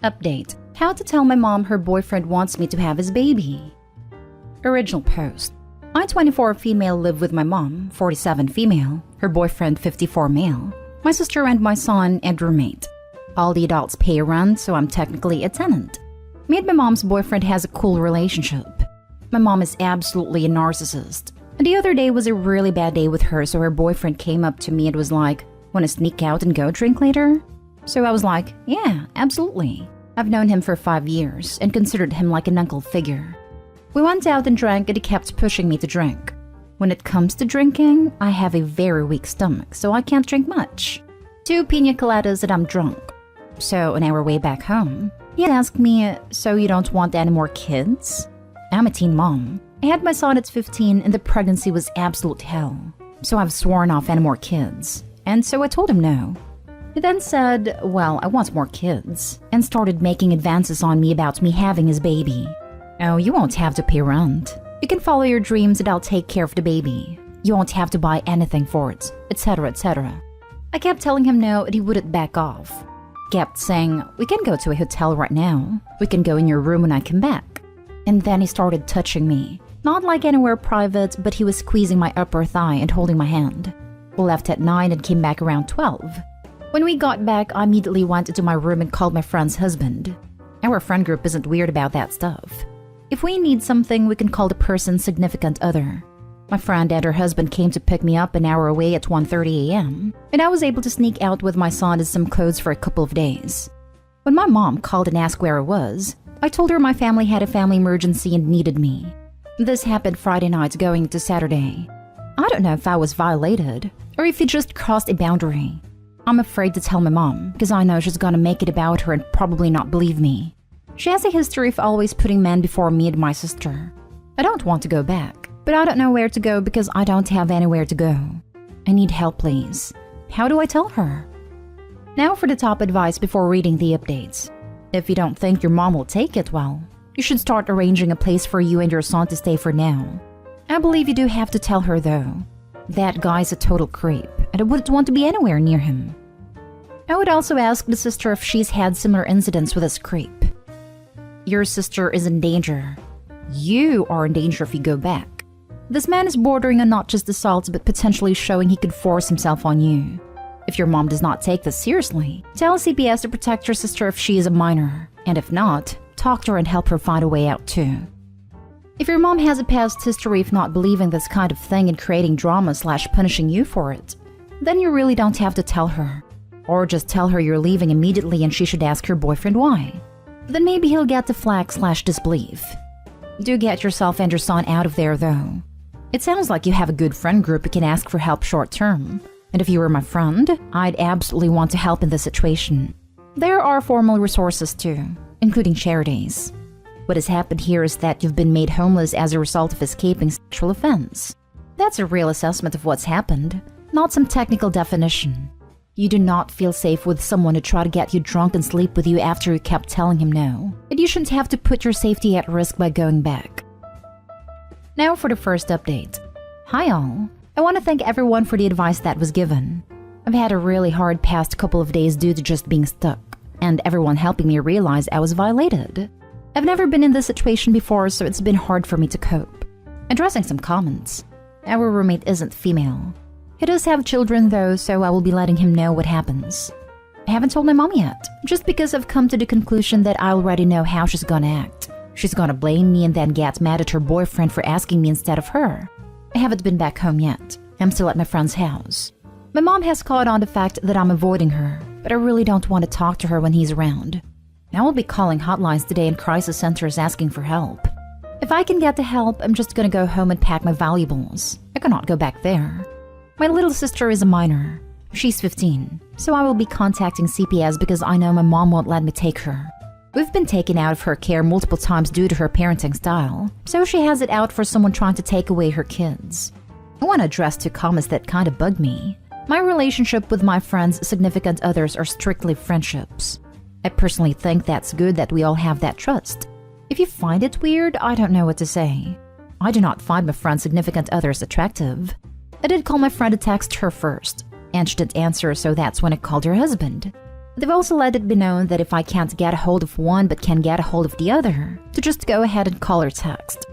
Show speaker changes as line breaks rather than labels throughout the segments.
Update: how to tell my mom her boyfriend wants me to have his baby. Original post: I, 24 female, live with my mom, 47 female, her boyfriend, 54 male, my sister and my son, and roommate. All the adults pay rent, so I'm technically a tenant. Me and my mom's boyfriend has a cool relationship. My mom is absolutely a narcissist. And the other day was a really bad day with her, so her boyfriend came up to me and was like, "Wanna sneak out and go drink later?" So I was like, "Yeah, absolutely." I've known him for 5 years and considered him like an uncle figure. We went out and drank, and he kept pushing me to drink. When it comes to drinking, I have a very weak stomach, so I can't drink much. 2 pina coladas and I'm drunk. So on our way back home, he asked me, "So you don't want any more kids?" I'm a teen mom. I had my son at 15 and the pregnancy was absolute hell. So I've sworn off any more kids. And so I told him no. He then said, "Well, I want more kids," and started making advances on me about me having his baby. "Oh, you won't have to pay rent. You can follow your dreams and I'll take care of the baby. You won't have to buy anything for it," etc., etc. I kept telling him no and he wouldn't back off. Kept saying, "We can go to a hotel right now. We can go in your room when I come back." And then he started touching me. Not like anywhere private, but he was squeezing my upper thigh and holding my hand. We left at 9 and came back around 12. When we got back, I immediately went into my room and called my friend's husband. Our friend group isn't weird about that stuff. If we need something, we can call the person's significant other. My friend and her husband came to pick me up an hour away at 1:30 a.m., and I was able to sneak out with my son and some clothes for a couple of days. When my mom called and asked where I was, I told her my family had a family emergency and needed me. This happened Friday night going into Saturday. I don't know if I was violated or if he just crossed a boundary. I'm afraid to tell my mom because I know she's gonna make it about her and probably not believe me. She has a history of always putting men before me and my sister. I don't want to go back, but I don't know where to go because I don't have anywhere to go. I need help, please. How do I tell her? Now for the top advice before reading the updates. If you don't think your mom will take it well, you should start arranging a place for you and your son to stay for now. I believe you do have to tell her though. That guy's a total creep, and I wouldn't want to be anywhere near him. I would also ask the sister if she's had similar incidents with this creep. Your sister is in danger. You are in danger if you go back. This man is bordering on not just assault, but potentially showing he could force himself on you. If your mom does not take this seriously, tell CPS to protect your sister if she is a minor, and if not, talk to her and help her find a way out too. If your mom has a past history of not believing this kind of thing and creating drama/punishing you for it, then you really don't have to tell her. Or just tell her you're leaving immediately and she should ask her boyfriend why. Then maybe he'll get the flag/disbelief. Do get yourself and your son out of there though. It sounds like you have a good friend group who can ask for help short term. And if you were my friend, I'd absolutely want to help in this situation. There are formal resources too, including charities. What has happened here is that you've been made homeless as a result of escaping sexual offense. That's a real assessment of what's happened, not some technical definition. You do not feel safe with someone who tried to get you drunk and sleep with you after you kept telling him no. And you shouldn't have to put your safety at risk by going back. Now for the first update. Hi all. I want to thank everyone for the advice that was given. I've had a really hard past couple of days due to just being stuck, and everyone helping me realize I was violated. I've never been in this situation before, so it's been hard for me to cope. Addressing some comments. Our roommate isn't female. He does have children though, so I will be letting him know what happens. I haven't told my mom yet, just because I've come to the conclusion that I already know how she's gonna act. She's gonna blame me and then get mad at her boyfriend for asking me instead of her. I haven't been back home yet. I'm still at my friend's house. My mom has caught on the fact that I'm avoiding her, but I really don't want to talk to her when he's around. I will be calling hotlines today and crisis centers asking for help. If I can get the help, I'm just gonna go home and pack my valuables. I cannot go back there. My little sister is a minor. She's 15, so I will be contacting CPS because I know my mom won't let me take her. We've been taken out of her care multiple times due to her parenting style, so she has it out for someone trying to take away her kids. I want to address 2 comments that kind of bug me. My relationship with my friends' significant others are strictly friendships. I personally think that's good that we all have that trust. If you find it weird, I don't know what to say. I do not find my friend's significant others attractive. I did call my friend to text her first, and she didn't answer, so that's when I called her husband. They've also let it be known that if I can't get a hold of one but can get a hold of the other, to just go ahead and call or text.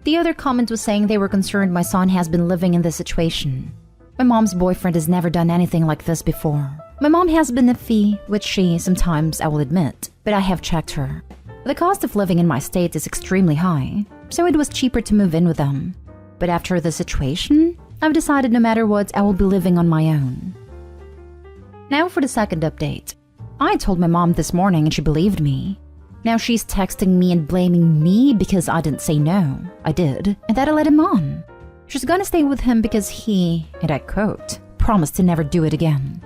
The other comment was saying they were concerned my son has been living in this situation. My mom's boyfriend has never done anything like this before. My mom has been iffy, which she sometimes, I will admit, but I have checked her. The cost of living in my state is extremely high, so it was cheaper to move in with them. But after the situation, I've decided no matter what, I will be living on my own. Now for the second update. I told my mom this morning and she believed me. Now she's texting me and blaming me because I didn't say no. I did, and that I led him on. She's gonna stay with him because he, and I quote, promised to never do it again.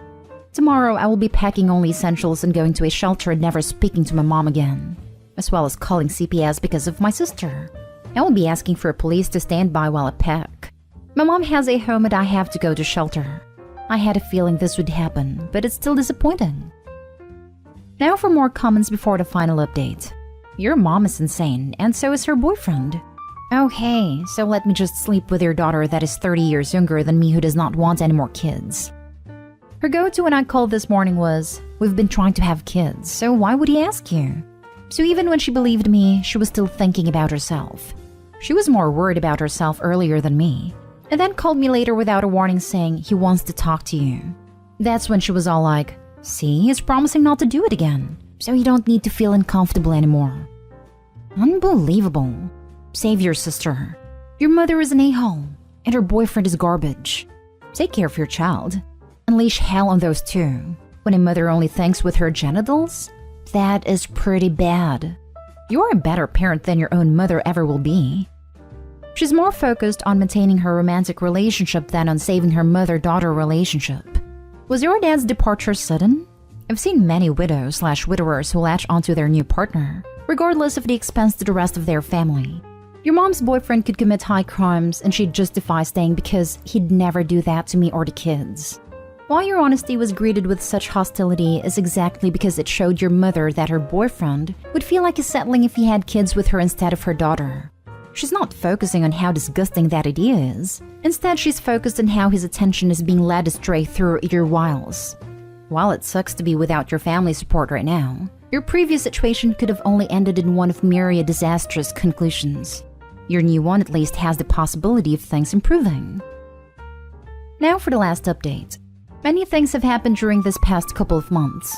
Tomorrow I will be packing only essentials and going to a shelter and never speaking to my mom again, as well as calling CPS because of my sister. I will be asking for police to stand by while I pack. My mom has a home and I have to go to shelter. I had a feeling this would happen, but it's still disappointing. Now for more comments before the final update. Your mom is insane, and so is her boyfriend. Oh hey, so let me just sleep with your daughter that is 30 years younger than me who does not want any more kids. Her go-to when I called this morning was, we've been trying to have kids, so why would he ask you? So even when she believed me, she was still thinking about herself. She was more worried about herself earlier than me, and then called me later without a warning saying he wants to talk to you. That's when she was all like, see, he's promising not to do it again, so you don't need to feel uncomfortable anymore. Unbelievable. Save your sister. Your mother is an a-hole, and her boyfriend is garbage. Take care of your child. Unleash hell on those two. When a mother only thinks with her genitals? That is pretty bad. You're a better parent than your own mother ever will be. She's more focused on maintaining her romantic relationship than on saving her mother-daughter relationship. Was your dad's departure sudden? I've seen many widows/widowers who latch onto their new partner, regardless of the expense to the rest of their family. Your mom's boyfriend could commit high crimes and she'd justify staying because he'd never do that to me or the kids. Why your honesty was greeted with such hostility is exactly because it showed your mother that her boyfriend would feel like he's settling if he had kids with her instead of her daughter. She's not focusing on how disgusting that idea is. Instead, she's focused on how his attention is being led astray through your wiles. While it sucks to be without your family support right now, your previous situation could have only ended in one of myriad disastrous conclusions. Your new one at least has the possibility of things improving. Now for the last update. Many things have happened during this past couple of months.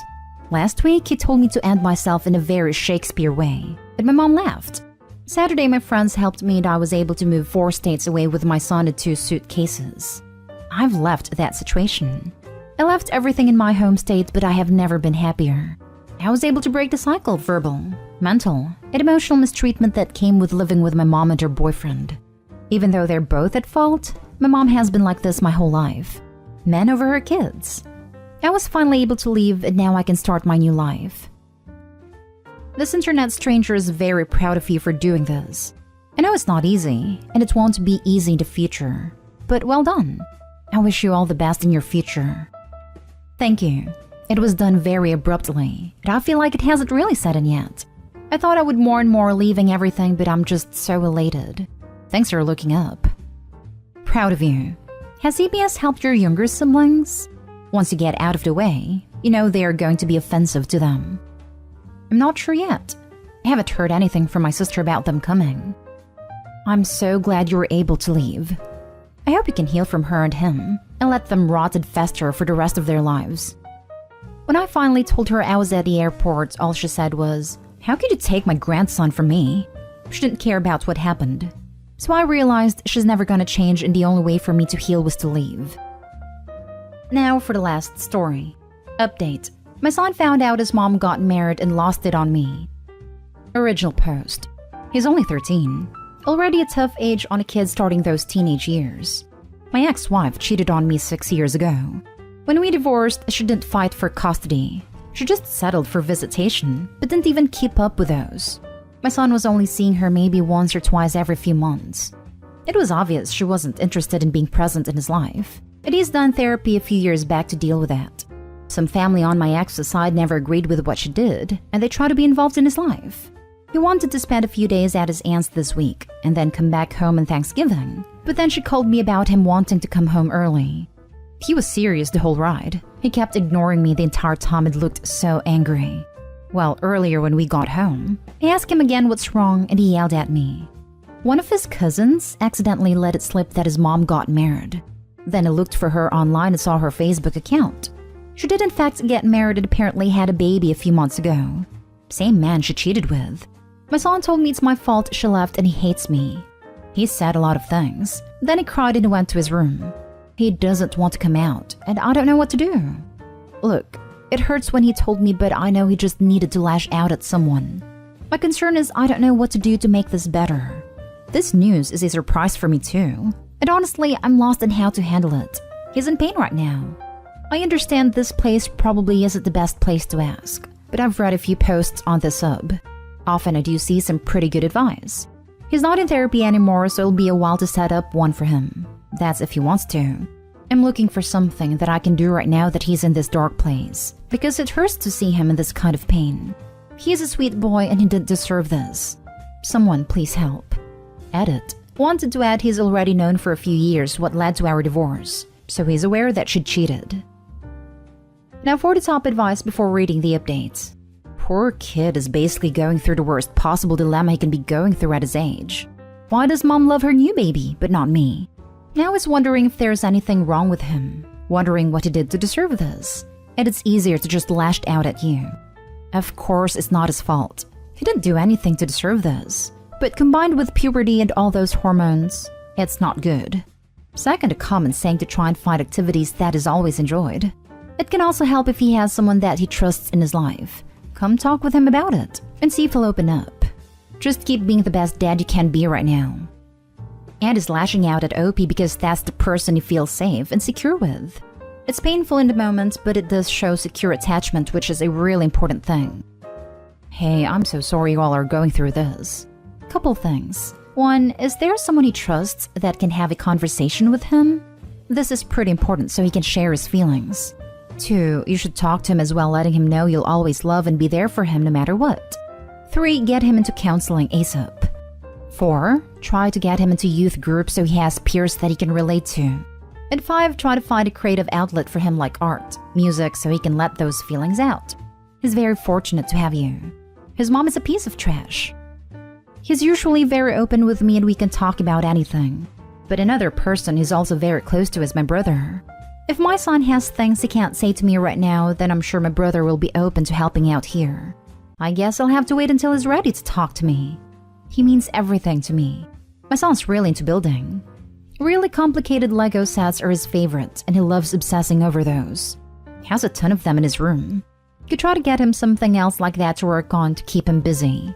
Last week, he told me to end myself in a very Shakespeare way, but my mom laughed. Saturday, my friends helped me and I was able to move 4 states away with my son and 2 suitcases. I've left that situation. I left everything in my home state, but I have never been happier. I was able to break the cycle of verbal, mental, and emotional mistreatment that came with living with my mom and her boyfriend. Even though they're both at fault, my mom has been like this my whole life. Men over her kids. I was finally able to leave and now I can start my new life. This internet stranger is very proud of you for doing this. I know it's not easy, and it won't be easy in the future, but well done. I wish you all the best in your future. Thank you. It was done very abruptly, and I feel like it hasn't really set in yet. I thought I would more and more leaving everything, but I'm just so elated. Thanks for looking up. Proud of you. Has CBS helped your younger siblings? Once you get out of the way, you know they are going to be offensive to them. I'm not sure yet. I haven't heard anything from my sister about them coming. I'm so glad you were able to leave. I hope you can heal from her and him and let them rot and fester for the rest of their lives. When I finally told her I was at the airport, all she said was, "How could you take my grandson from me?" She didn't care about what happened. So I realized she's never gonna change and the only way for me to heal was to leave. Now for the last story. Update. My son found out his mom got married and lost it on me. Original post. He's only 13. Already a tough age on a kid starting those teenage years. My ex-wife cheated on me 6 years ago. When we divorced, she didn't fight for custody. She just settled for visitation, but didn't even keep up with those. My son was only seeing her maybe once or twice every few months. It was obvious she wasn't interested in being present in his life, and he's done therapy a few years back to deal with that. Some family on my ex's side never agreed with what she did, and they tried to be involved in his life. He wanted to spend a few days at his aunt's this week, and then come back home on Thanksgiving, but then she called me about him wanting to come home early. He was serious the whole ride. He kept ignoring me the entire time and looked so angry. Well, earlier when we got home, I asked him again what's wrong and he yelled at me. One of his cousins accidentally let it slip that his mom got married. Then I looked for her online and saw her Facebook account. She did in fact get married and apparently had a baby a few months ago. Same man she cheated with. My son told me it's my fault she left and he hates me. He said a lot of things. Then he cried and went to his room. He doesn't want to come out, and I don't know what to do. Look, it hurts when he told me, but I know he just needed to lash out at someone. My concern is I don't know what to do to make this better. This news is a surprise for me too, and honestly, I'm lost in how to handle it. He's in pain right now. I understand this place probably isn't the best place to ask, but I've read a few posts on the sub. Often I do see some pretty good advice. He's not in therapy anymore, so it'll be a while to set up one for him. That's if he wants to. I'm looking for something that I can do right now that he's in this dark place, because it hurts to see him in this kind of pain. He is a sweet boy and he didn't deserve this. Someone please help. Edit. Wanted to add he's already known for a few years what led to our divorce, so he's aware that she cheated. Now for the top advice before reading the updates. Poor kid is basically going through the worst possible dilemma he can be going through at his age. Why does mom love her new baby, but not me? Now he's wondering if there's anything wrong with him, wondering what he did to deserve this, and it's easier to just lash out at you. Of course, it's not his fault. He didn't do anything to deserve this, but combined with puberty and all those hormones, it's not good. Second, a common saying to try and find activities that is always enjoyed. It can also help if he has someone that he trusts in his life. Come talk with him about it and see if he'll open up. Just keep being the best dad you can be right now. And is lashing out at OP because that's the person he feels safe and secure with. It's painful in the moment, but it does show secure attachment, which is a really important thing. Hey, I'm so sorry you all are going through this. Couple things. One, is there someone he trusts that can have a conversation with him? This is pretty important so he can share his feelings. 2, you should talk to him as well, letting him know you'll always love and be there for him no matter what. 3, get him into counseling ASAP. 4, try to get him into youth groups so he has peers that he can relate to. And 5, try to find a creative outlet for him like art, music, so he can let those feelings out. He's very fortunate to have you. His mom is a piece of trash. He's usually very open with me and we can talk about anything. But another person he's also very close to is my brother. If my son has things he can't say to me right now, then I'm sure my brother will be open to helping out here. I guess I'll have to wait until he's ready to talk to me. He means everything to me. My son's really into building. Really complicated Lego sets are his favorite, and he loves obsessing over those. He has a ton of them in his room. Could try to get him something else like that to work on to keep him busy.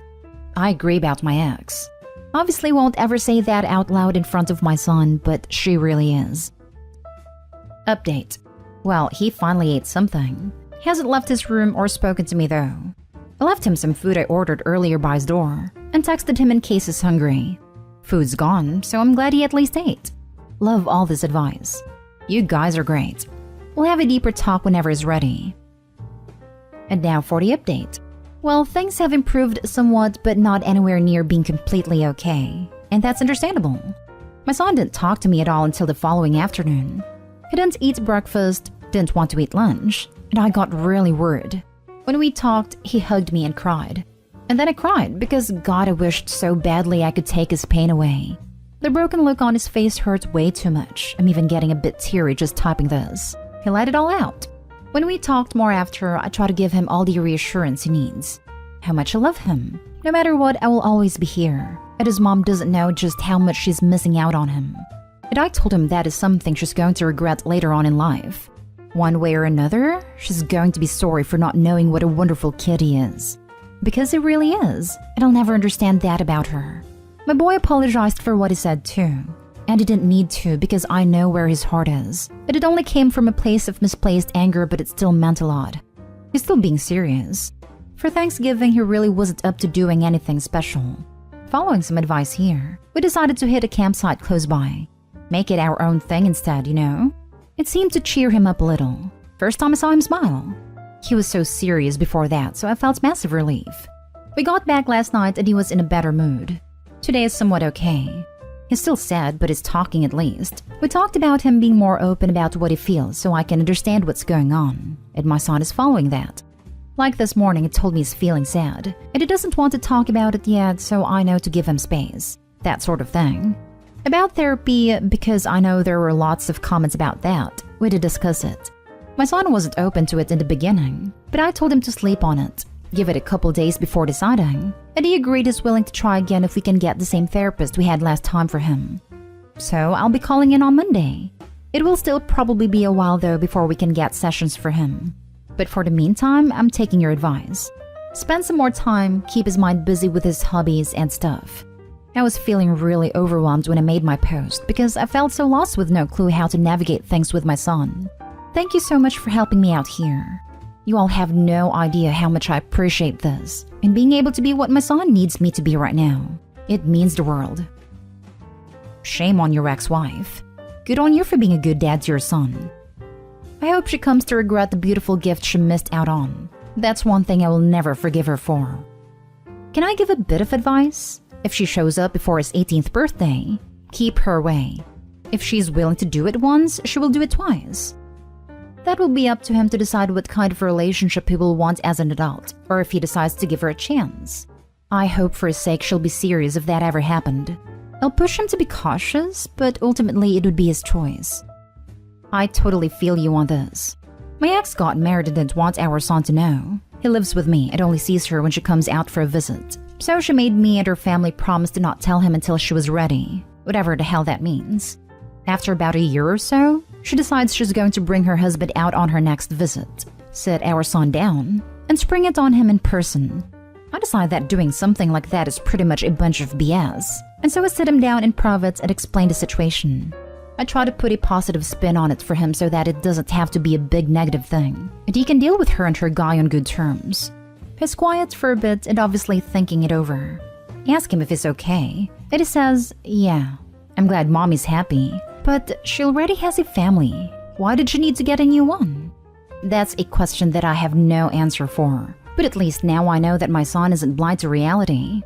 I agree about my ex. Obviously won't ever say that out loud in front of my son, but she really is. Update. Well, he finally ate something. He hasn't left his room or spoken to me though. I left him some food I ordered earlier by his door and texted him in case he's hungry. Food's gone, so I'm glad he at least ate. Love all this advice. You guys are great. We'll have a deeper talk whenever he's ready. And now for the update. Well, things have improved somewhat, but not anywhere near being completely okay. And that's understandable. My son didn't talk to me at all until the following afternoon. He didn't eat breakfast, didn't want to eat lunch, and I got really worried. When we talked, he hugged me and cried. And then I cried because God, I wished so badly I could take his pain away. The broken look on his face hurt way too much. I'm even getting a bit teary just typing this. He let it all out. When we talked more after, I tried to give him all the reassurance he needs. How much I love him. No matter what, I will always be here. And his mom doesn't know just how much she's missing out on him. And I told him that is something she's going to regret later on in life. One way or another, she's going to be sorry for not knowing what a wonderful kid he is. Because he really is, and I'll never understand that about her. My boy apologized for what he said too. And he didn't need to because I know where his heart is. But it only came from a place of misplaced anger, but it still meant a lot. He's still being serious. For Thanksgiving, he really wasn't up to doing anything special. Following some advice here, we decided to hit a campsite close by. Make it our own thing instead, you know? It seemed to cheer him up a little. First time I saw him smile. He was so serious before that, so I felt massive relief. We got back last night and he was in a better mood. Today is somewhat okay. He's still sad, but is talking at least. We talked about him being more open about what he feels so I can understand what's going on, and my son is following that. Like this morning, he told me he's feeling sad, and he doesn't want to talk about it yet, so I know to give him space. That sort of thing. About therapy, because I know there were lots of comments about that, we did discuss it. My son wasn't open to it in the beginning, but I told him to sleep on it, give it a couple days before deciding, and he agreed he's willing to try again if we can get the same therapist we had last time for him. So I'll be calling in on Monday. It will still probably be a while though before we can get sessions for him. But for the meantime, I'm taking your advice. Spend some more time, keep his mind busy with his hobbies and stuff. I was feeling really overwhelmed when I made my post because I felt so lost with no clue how to navigate things with my son. Thank you so much for helping me out here. You all have no idea how much I appreciate this and being able to be what my son needs me to be right now. It means the world. Shame on your ex-wife. Good on you for being a good dad to your son. I hope she comes to regret the beautiful gift she missed out on. That's one thing I will never forgive her for. Can I give a bit of advice? If she shows up before his 18th birthday, keep her away. If she's willing to do it once, she will do it twice. That will be up to him to decide what kind of relationship he will want as an adult, or if he decides to give her a chance. I hope for his sake she'll be serious if that ever happened. I'll push him to be cautious, but ultimately it would be his choice. I totally feel you on this. My ex got married and didn't want our son to know. He lives with me and only sees her when she comes out for a visit. So she made me and her family promise to not tell him until she was ready, whatever the hell that means. After about a year or so, she decides she's going to bring her husband out on her next visit, sit our son down, and spring it on him in person. I decide that doing something like that is pretty much a bunch of BS, and so I sit him down in private and explain the situation. I try to put a positive spin on it for him so that it doesn't have to be a big negative thing, and he can deal with her and her guy on good terms. He's quiet for a bit and obviously thinking it over. I ask him if he's okay, and he says, yeah, I'm glad mommy's happy, but she already has a family. Why did she need to get a new one? That's a question that I have no answer for, but at least now I know that my son isn't blind to reality.